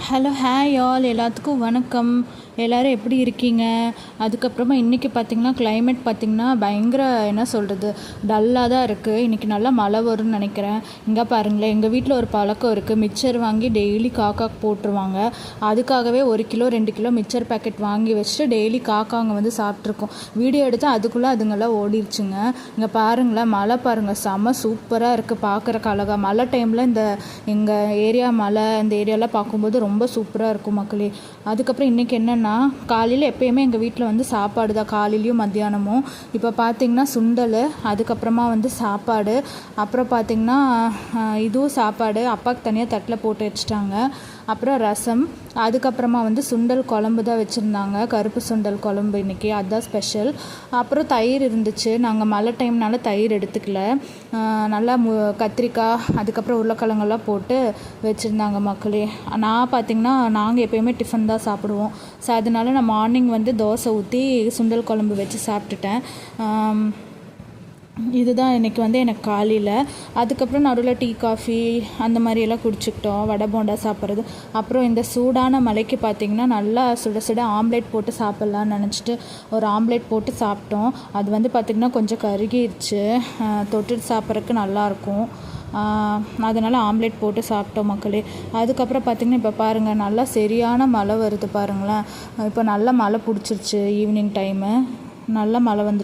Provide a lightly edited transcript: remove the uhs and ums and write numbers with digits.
Hello hi all எல்லாத்துக்கும் வணக்கம். எல்லோரும் எப்படி இருக்கீங்க? அதுக்கப்புறமா இன்றைக்கி பார்த்திங்கன்னா கிளைமேட் பார்த்திங்கன்னா பயங்கர என்ன சொல்கிறது, டல்லாக தான் இருக்குது. இன்றைக்கி நல்லா மழை வரும்னு நினைக்கிறேன். இங்கே பாருங்களேன், எங்கள் வீட்டில் ஒரு பழக்கம் இருக்குது. மிக்சர் வாங்கி டெய்லி காக்காக்கு போட்டுருவாங்க. அதுக்காகவே 1 கிலோ 2 கிலோ மிக்சர் பேக்கெட் வாங்கி வச்சுட்டு டெய்லி காக்காங்க வந்து சாப்பிட்ருக்கோம். வீடியோ எடுத்து அதுக்குள்ளே அதுங்கெல்லாம் ஓடிடுச்சுங்க. இங்கே பாருங்களேன், மழை பாருங்கள், செம்ம சூப்பராக இருக்குது பார்க்குறக்கு அழகா. மழை டைமில் இந்த எங்கள் ஏரியா மழை இந்த ஏரியாலாம் பார்க்கும்போது ரொம்ப சூப்பராக இருக்கும் மக்களே. அதுக்கப்புறம் இன்றைக்கி என்னென்னா, காலையில் எப்போயுமே எங்கள் வீட்டில் வந்து சாப்பாடு தான், காலையிலையும் மத்தியானமும். இப்போ பார்த்திங்கன்னா சுண்டல், அதுக்கப்புறமா வந்து சாப்பாடு, அப்புறம் பார்த்திங்கன்னா இதுவும் சாப்பாடு அப்பாவுக்கு தனியாக தட்டில் போட்டு வச்சுட்டாங்க. அப்புறம் ரசம், அதுக்கப்புறமா வந்து சுண்டல் குழம்பு தான் வச்சுருந்தாங்க, கருப்பு சுண்டல் குழம்பு இன்றைக்கி, அதுதான் ஸ்பெஷல். அப்புறம் தயிர் இருந்துச்சு. நாங்கள் மழை டைம்னால தயிர் எடுத்துக்கல. நல்லா கத்திரிக்காய் அதுக்கப்புறம் உருளைக்கிழங்கெல்லாம் போட்டு வச்சுருந்தாங்க மக்களே. நான் பார்த்திங்கன்னா நாங்கள் எப்போயுமே டிஃபன் தான் சாப்பிடுவோம். ஸோ அதனால நான் மார்னிங் வந்து தோசை ஊற்றி சுண்டல் குழம்பு வச்சு சாப்பிட்டுட்டேன். இதுதான் இன்றைக்கி வந்து எனக்கு காலையில். அதுக்கப்புறம் நடுவில் டீ காஃபி அந்த மாதிரியெல்லாம் குடிச்சிக்கிட்டோம், வடை போண்டா சாப்பிட்றது. அப்புறம் இந்த சூடான மழைக்கு பார்த்திங்கன்னா நல்லா சுட சுட ஆம்லேட் போட்டு சாப்பிட்லான்னு நினச்சிட்டு ஒரு ஆம்லேட் போட்டு சாப்பிட்டோம். அது வந்து பார்த்திங்கன்னா கொஞ்சம் கருகிருச்சு, தொட்டுட்டு சாப்பிட்றதுக்கு நல்லாயிருக்கும். அதனால் ஆம்லேட் போட்டு சாப்பிட்டோம் மக்களே. அதுக்கப்புறம் பார்த்திங்கன்னா இப்போ பாருங்கள், நல்லா சரியான மழை வருது பாருங்களேன். இப்போ நல்லா மழை பிடிச்சிருச்சு. ஈவினிங் டைமு நல்லா மழை வந்து